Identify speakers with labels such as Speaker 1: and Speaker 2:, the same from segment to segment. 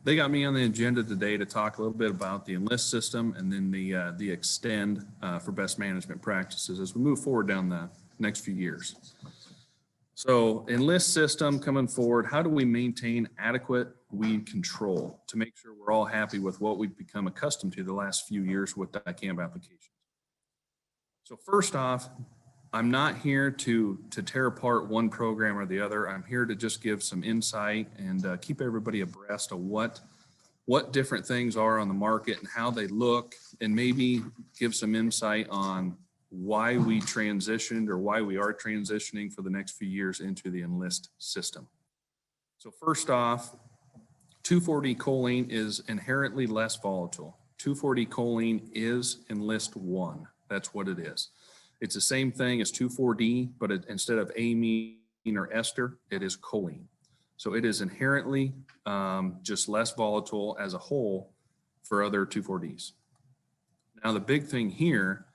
Speaker 1: they got me on the agenda today to talk a little bit about the Enlist system and then the Xtend for best management practices as we move forward down the next few years. So Enlist system coming forward, how do we maintain adequate weed control to make sure we're all happy with what we've become accustomed to the last few years with dicamba applications? So first off, I'm not here to tear apart one program or the other. I'm here to just give some insight and keep everybody abreast of what different things are on the market and how they look, and maybe give some insight on why we transitioned or why we are transitioning for the next few years into the Enlist system. So first off, 2,4-D choline is inherently less volatile. 2,4-D choline is Enlist 1. That's what it is. It's the same thing as 2,4-D, but instead of amine or ester, it is choline. So it is inherently just less volatile as a whole for other 2,4-Ds. Now the big thing here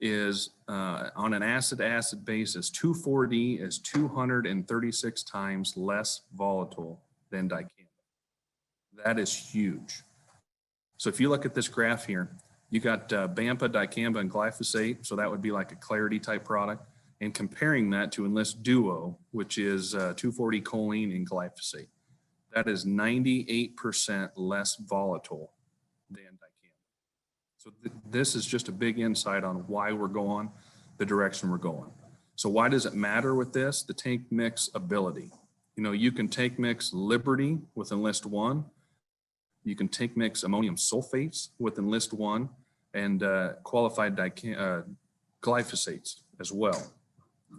Speaker 1: is on an acid-acid basis, 2,4-D is 236 times less volatile than dicamba. That is huge. So if you look at this graph here, you got Bampa, dicamba, and glyphosate. So that would be like a clarity type product. And comparing that to Enlist Duo, which is 2,4-D choline and glyphosate. That is 98% less volatile than dicamba. So this is just a big insight on why we're going the direction we're going. So why does it matter with this? The tank mix ability. You know, you can tank mix Liberty with Enlist 1. You can tank mix ammonium sulfates with Enlist 1 and qualified glyphosates as well,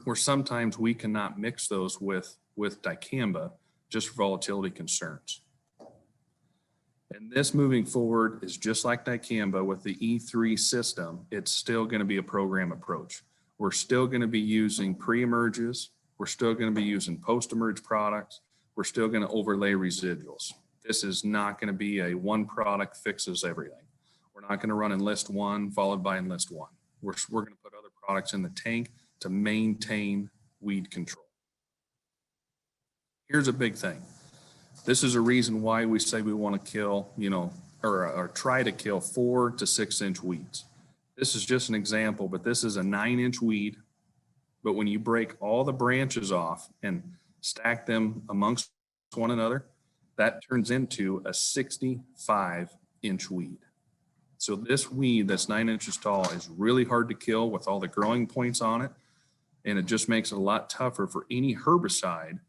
Speaker 1: where sometimes we cannot mix those with dicamba just for volatility concerns. And this moving forward is just like dicamba with the E3 system. It's still going to be a program approach. We're still going to be using pre-emerges. We're still going to be using post-emerge products. We're still going to overlay residuals. This is not going to be a one product fixes everything. We're not going to run Enlist 1 followed by Enlist 1. We're going to put other products in the tank to maintain weed control. Here's a big thing. This is a reason why we say we want to kill, or try to kill 4 to 6 inch weeds. This is just an example, but this is a 9-inch weed. But when you break all the branches off and stack them amongst one another, that turns into a 65-inch weed. So this weed that's 9 inches tall is really hard to kill with all the growing points on it. And it just makes it a lot tougher for any herbicide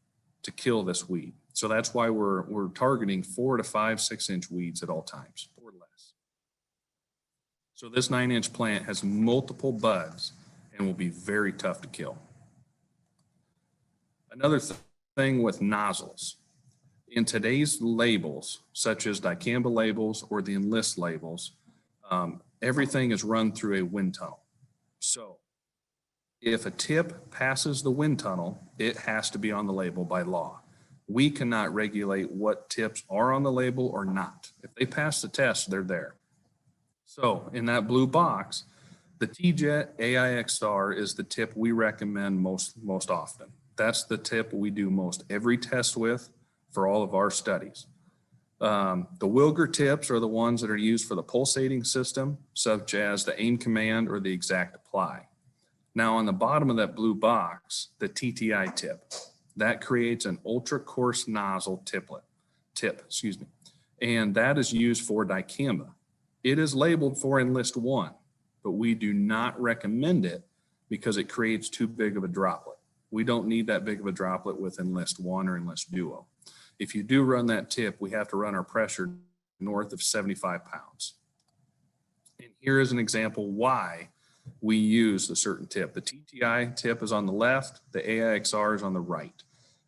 Speaker 1: to kill this weed. So that's why we're targeting 4 to 5, 6-inch weeds at all times or less. So this 9-inch plant has multiple buds and will be very tough to kill. Another thing with nozzles. In today's labels, such as dicamba labels or the Enlist labels, everything is run through a wind tunnel. So if a tip passes the wind tunnel, it has to be on the label by law. We cannot regulate what tips are on the label or not. If they pass the test, they're there. So in that blue box, the T-Jet AIXR is the tip we recommend most often. That's the tip we do most every test with for all of our studies. The Wilger tips are the ones that are used for the pulsating system, such as the aim command or the exact apply. Now on the bottom of that blue box, the TTI tip, that creates an ultra coarse nozzle tip, and that is used for dicamba. It is labeled for Enlist 1, but we do not recommend it because it creates too big of a droplet. We don't need that big of a droplet with Enlist 1 or Enlist Duo. If you do run that tip, we have to run our pressure north of 75 pounds. And here is an example why we use a certain tip. The TTI tip is on the left, the AIXR is on the right.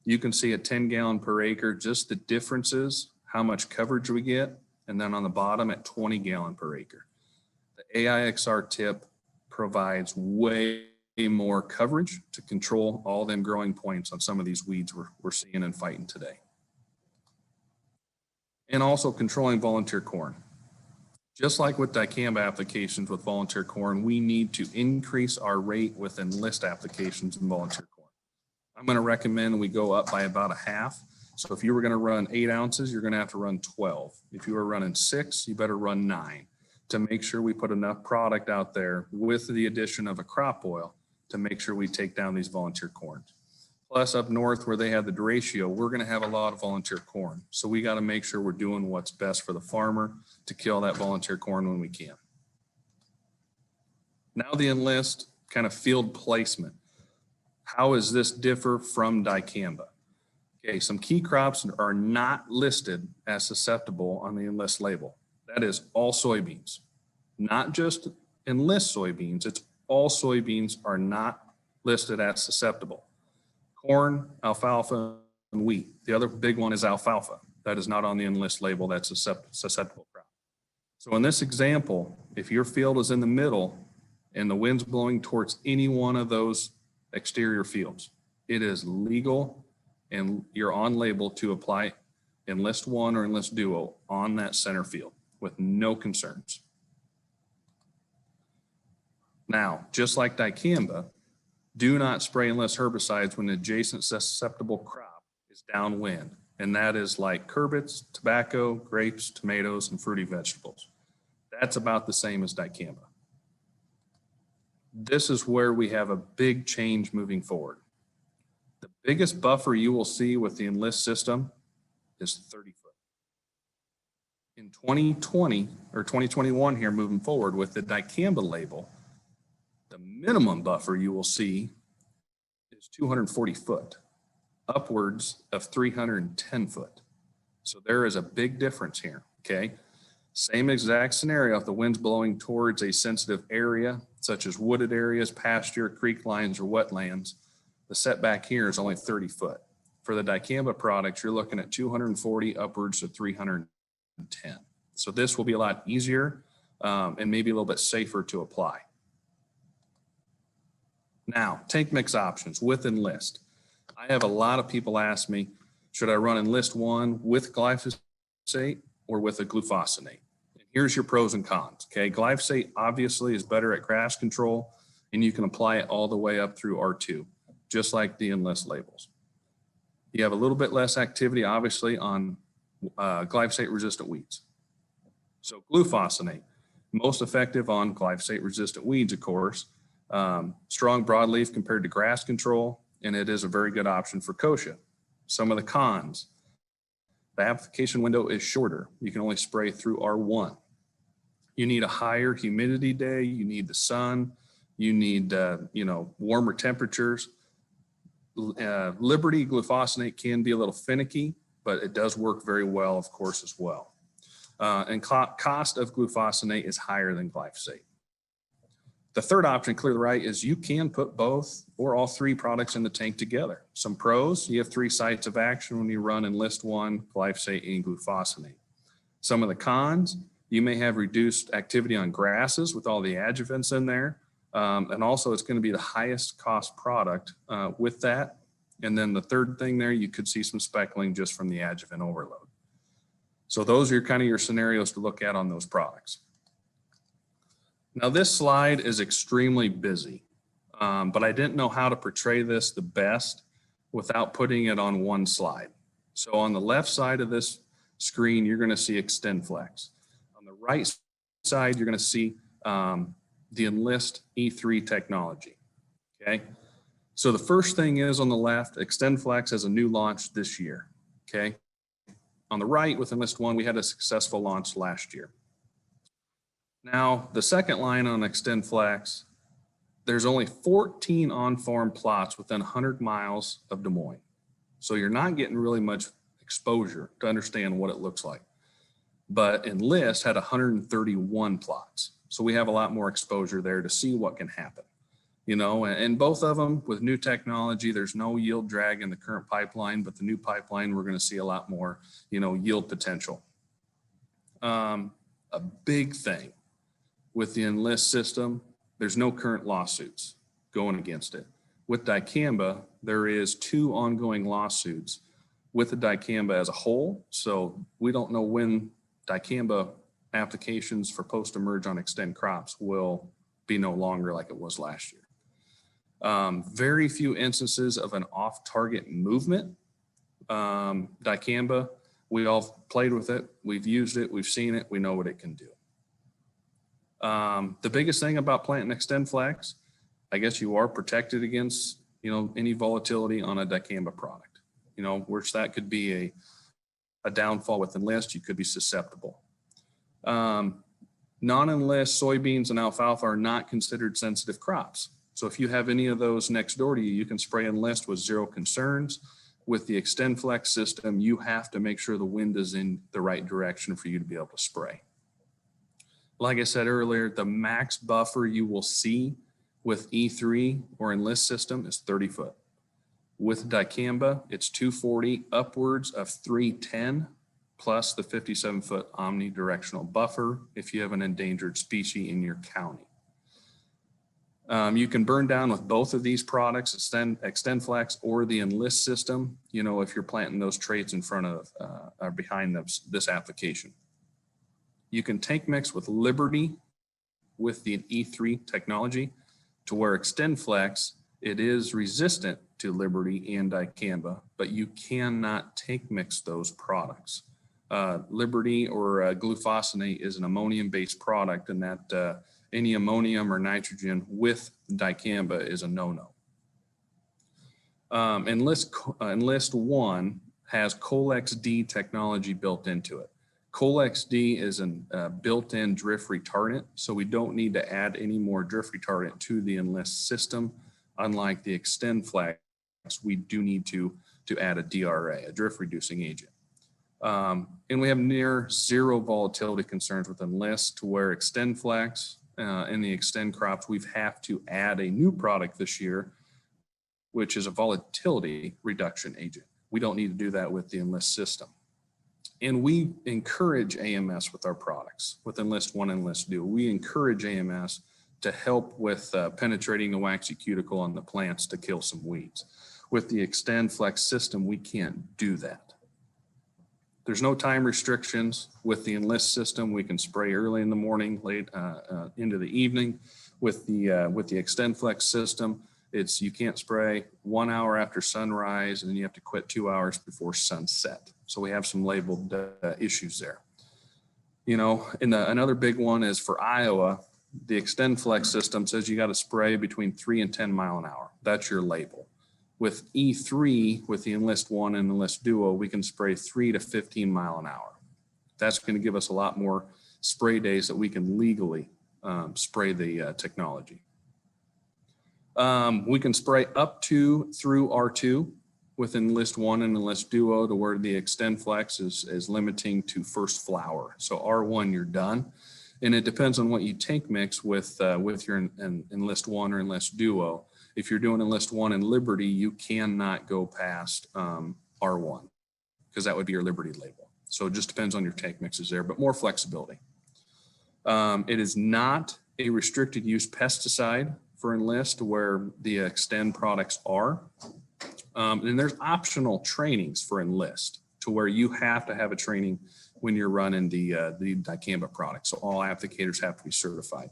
Speaker 1: You can see at 10 gallon per acre, just the differences, how much coverage we get, and then on the bottom at 20 gallon per acre. The AIXR tip provides way more coverage to control all them growing points on some of these weeds we're seeing and fighting today. And also controlling volunteer corn. Just like with dicamba applications with volunteer corn, we need to increase our rate with Enlist applications in volunteer corn. I'm going to recommend we go up by about a half. So if you were going to run 8 ounces, you're going to have to run 12. If you were running 6, you better run 9 to make sure we put enough product out there with the addition of a crop oil to make sure we take down these volunteer corns. Plus up north where they have the derecho, we're going to have a lot of volunteer corn. So we got to make sure we're doing what's best for the farmer to kill that volunteer corn when we can. Now the Enlist kind of field placement. How does this differ from dicamba? Okay, some key crops are not listed as susceptible on the Enlist label. That is all soybeans, not just Enlist soybeans. It's all soybeans are not listed as susceptible. Corn, alfalfa, and wheat. The other big one is alfalfa. That is not on the Enlist label. That's a susceptible crop. So in this example, if your field is in the middle and the wind's blowing towards any one of those exterior fields, it is legal and you're on label to apply Enlist 1 or Enlist Duo on that center field with no concerns. Now, just like dicamba, do not spray Enlist herbicides when the adjacent susceptible crop is downwind, and that is like curbits, tobacco, grapes, tomatoes, and fruity vegetables. That's about the same as dicamba. This is where we have a big change moving forward. The biggest buffer you will see with the Enlist system is 30 foot. In 2020 or 2021 here moving forward with the dicamba label, the minimum buffer you will see is 240 foot, upwards of 310 foot. So there is a big difference here, okay? Same exact scenario if the wind's blowing towards a sensitive area, such as wooded areas, pasture, creek lines, or wetlands, the setback here is only 30 foot. For the dicamba products, you're looking at 240 upwards of 310. So this will be a lot easier and maybe a little bit safer to apply. Now, tank mix options with Enlist. I have a lot of people ask me, should I run Enlist 1 with glyphosate or with a glufosinate? And here's your pros and cons, okay? Glyphosate obviously is better at grass control, and you can apply it all the way up through R2, just like the Enlist labels. You have a little bit less activity, obviously, on glyphosate-resistant weeds. So glufosinate, most effective on glyphosate-resistant weeds, of course. Strong broadleaf compared to grass control, and it is a very good option for kochia. Some of the cons: the application window is shorter. You can only spray through R1. You need a higher humidity day. You need the sun. You need warmer temperatures. Liberty glufosinate can be a little finicky, but it does work very well, of course, as well. And cost of glufosinate is higher than glyphosate. The third option, clear to the right, is you can put both or all 3 products in the tank together. Some pros: you have 3 sites of action when you run Enlist 1, glyphosate, and glufosinate. Some of the cons: you may have reduced activity on grasses with all the adjuvants in there. And also it's going to be the highest cost product with that. And then the third thing there, you could see some speckling just from the adjuvant overload. So those are kind of your scenarios to look at on those products. Now this slide is extremely busy, but I didn't know how to portray this the best without putting it on one slide. So on the left side of this screen, you're going to see Xtend Flex. On the right side, you're going to see the Enlist E3 technology, okay? So the first thing is on the left, Xtend Flex has a new launch this year, okay? On the right with Enlist 1, we had a successful launch last year. Now, the second line on Xtend Flex, there's only 14 on-farm plots within 100 miles of Des Moines. So you're not getting really much exposure to understand what it looks like. But Enlist had 131 plots. So we have a lot more exposure there to see what can happen. And both of them with new technology, there's no yield drag in the current pipeline, but the new pipeline, we're going to see a lot more, yield potential. A big thing with the Enlist system, there's no current lawsuits going against it. With dicamba, there is 2 ongoing lawsuits with the dicamba as a whole. So we don't know when dicamba applications for post-emerge on Xtend crops will be no longer like it was last year. Very few instances of an off-target movement Dicamba, we all played with it. We've used it. We've seen it. We know what it can do. The biggest thing about planting Xtend flax, I guess you are protected against, any volatility on a dicamba product, which that could be a downfall with Enlist. You could be susceptible. Non-Enlist soybeans and alfalfa are not considered sensitive crops. So if you have any of those next door to you, you can spray Enlist with zero concerns. With the Xtend flex system, you have to make sure the wind is in the right direction for you to be able to spray. Like I said earlier, the max buffer you will see with E3 or Enlist system is 30 foot. With dicamba, it's 240 upwards of 310 plus the 57-foot omnidirectional buffer if you have an endangered species in your county. You can burn down with both of these products, Xtend flax or the Enlist system, if you're planting those traits in front of or behind this application. You can tank mix with Liberty with the E3 technology to where Xtend flex, it is resistant to Liberty and dicamba, but you cannot tank mix those products. Liberty or glufosinate is an ammonium-based product, and that any ammonium or nitrogen with dicamba is a no-no. Enlist 1 has Colex-D technology built into it. Colex-D is a built-in drift retardant, so we don't need to add any more drift retardant to the Enlist system. Unlike the Xtend flax, we do need to add a DRA, a drift reducing agent. And we have near zero volatility concerns with Enlist, to where Xtend flax in the Xtend crops, we've have to add a new product this year, which is a volatility reduction agent. We don't need to do that with the Enlist system. And we encourage AMS with our products, with Enlist 1 and Enlist Duo. We encourage AMS to help with penetrating the waxy cuticle on the plants to kill some weeds. With the Xtend flex system, we can't do that. There's no time restrictions. With the Enlist system, we can spray early in the morning, late into the evening. With the Xtend flex system, you can't spray 1 hour after sunrise, and then you have to quit 2 hours before sunset. So we have some labeled issues there. And another big one is for Iowa, the Xtend flex system says you got to spray between 3 and 10 mile an hour. That's your label. With E3, with the Enlist 1 and Enlist Duo, we can spray 3 to 15 mile an hour. That's going to give us a lot more spray days that we can legally spray the technology. We can spray up to through R2 with Enlist 1 and Enlist Duo, to where the Xtend flex is limiting to first flower. So R1, you're done. And it depends on what you tank mix with your Enlist 1 or Enlist Duo. If you're doing Enlist 1 and Liberty, you cannot go past R1, because that would be your Liberty label. So it just depends on your tank mixes there, but more flexibility. It is not a restricted use pesticide for Enlist, where the Xtend products are. And there's optional trainings for Enlist, to where you have to have a training when you're running the dicamba product. So all applicators have to be certified.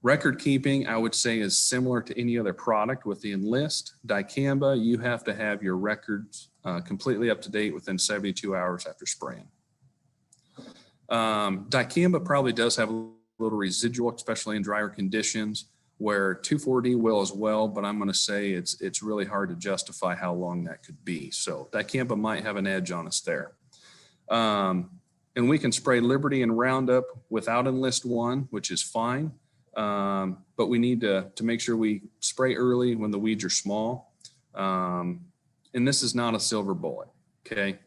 Speaker 1: Record keeping, I would say, is similar to any other product. With the Enlist dicamba, you have to have your records completely up to date within 72 hours after spraying. Dicamba probably does have a little residual, especially in drier conditions, where 2,4-D will as well, but I'm going to say it's really hard to justify how long that could be. So dicamba might have an edge on us there. And we can spray Liberty and Roundup without Enlist 1, which is fine. But we need to make sure we spray early when the weeds are small. And this is not a silver bullet, okay?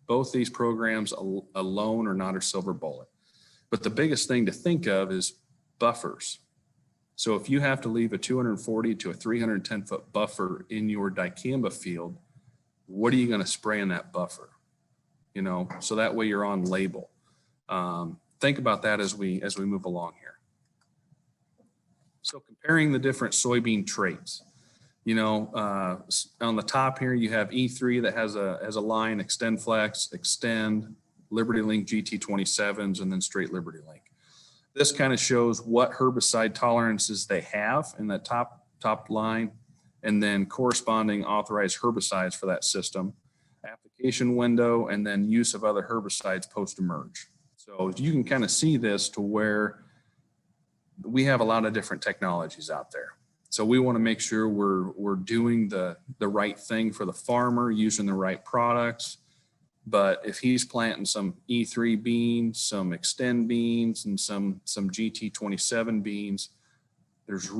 Speaker 1: Both these programs alone are not a silver bullet. But the biggest thing to think of is buffers. So if you have to leave a 240 to a 310 foot buffer in your dicamba field, what are you going to spray in that buffer? So that way you're on label. Think about that as we move along here. So comparing the different soybean traits, on the top here, you have E3 that has a line, Xtend Flex, Xtend, Liberty Link GT27s, and then straight Liberty Link. This kind of shows what herbicide tolerances they have in that top line, and then corresponding authorized herbicides for that system. application window, and then use of other herbicides post-emerge. So you can kind of see this to where we have a lot of different technologies out there. So we want to make sure we're doing the right thing for the farmer, using the right products. But if he's planting some E3 beans, some Xtend beans, and some GT27 beans, there's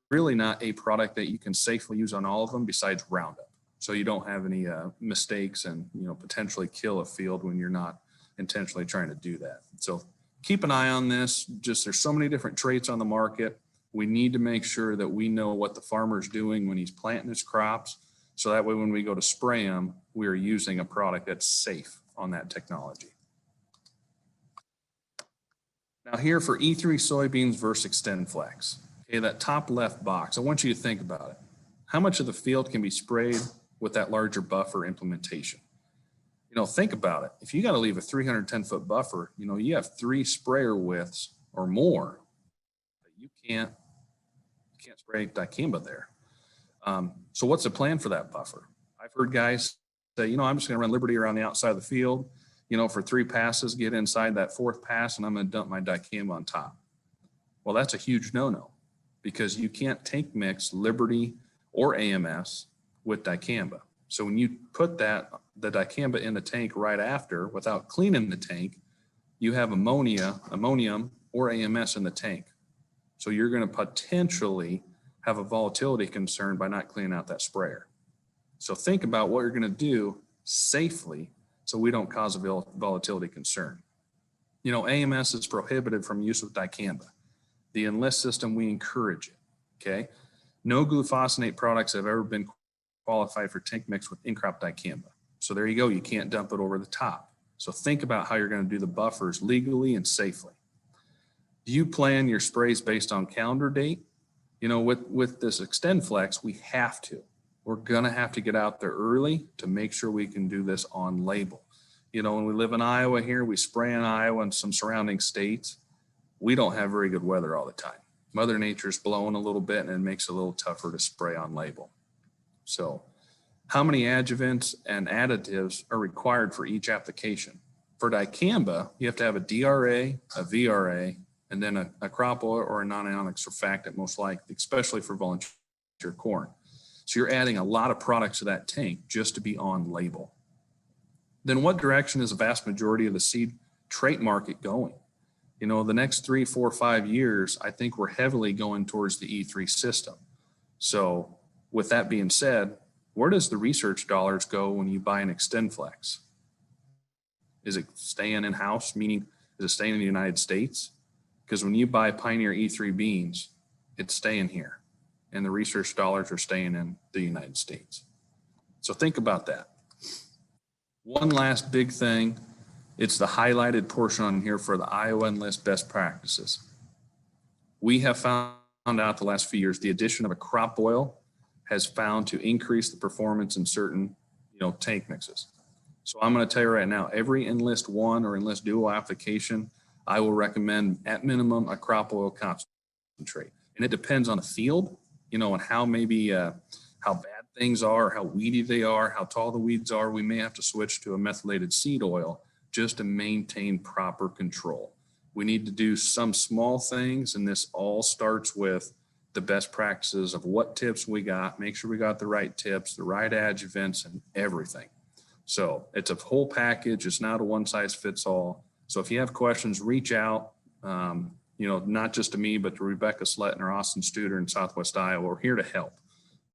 Speaker 1: really not a product that you can safely use on all of them besides Roundup. So you don't have any mistakes and potentially kill a field when you're not intentionally trying to do that. So keep an eye on this. Just there's so many different traits on the market. We need to make sure that we know what the farmer's doing when he's planting his crops. So that way, when we go to spray them, we are using a product that's safe on that technology. Now here for E3 soybeans versus Xtend Flex. Okay, that top left box, I want you to think about it. How much of the field can be sprayed with that larger buffer implementation? Think about it. If you got to leave a 310-foot buffer, you have 3 sprayer widths or more. You can't spray dicamba there. So what's the plan for that buffer? I've heard guys say, I'm just going to run Liberty around the outside of the field, for 3 passes, get inside that 4th pass, and I'm going to dump my dicamba on top. Well, that's a huge no-no because you can't tank mix Liberty or AMS with dicamba. So when you put the dicamba in the tank right after without cleaning the tank, you have ammonium, or AMS in the tank. So you're going to potentially have a volatility concern by not cleaning out that sprayer. So think about what you're going to do safely so we don't cause a volatility concern. AMS is prohibited from use with dicamba. The Enlist system, we encourage it, okay? No glufosinate products have ever been qualified for tank mix with in-crop dicamba. So there you go, you can't dump it over the top. So think about how you're going to do the buffers legally and safely. Do you plan your sprays based on calendar date? With this Xtend Flex, we have to. We're going to have to get out there early to make sure we can do this on label. When we live in Iowa here, we spray in Iowa and some surrounding states. We don't have very good weather all the time. Mother Nature's blowing a little bit and it makes it a little tougher to spray on label. So how many adjuvants and additives are required for each application? For dicamba, you have to have a DRA, a VRA, and then a crop oil or a non-ionic surfactant, most likely, especially for volunteer corn. So you're adding a lot of products to that tank just to be on label. Then what direction is the vast majority of the seed trait market going? The next 3, 4, 5 years, I think we're heavily going towards the E3 system. So with that being said, where does the research dollars go when you buy an Xtend Flex? Is it staying in-house, meaning is it staying in the United States? Because when you buy Pioneer E3 beans, it's staying here and the research dollars are staying in the United States. So think about that. One last big thing, it's the highlighted portion on here for the Iowa Enlist best practices. We have found out the last few years, the addition of a crop oil has found to increase the performance in certain, tank mixes. So I'm going to tell you right now, every Enlist 1 or Enlist Duo application, I will recommend at minimum a crop oil concentrate. And it depends on the field, and how maybe how bad things are, how weedy they are, how tall the weeds are. We may have to switch to a methylated seed oil just to maintain proper control. We need to do some small things, and this all starts with the best practices of what tips we got, make sure we got the right tips, the right adjuvants, and everything. So it's a whole package. It's not a one size fits all. So if you have questions, reach out, not just to me, but to Rebecca Sletton or Austin Studer in Southwest Iowa. We're here to help.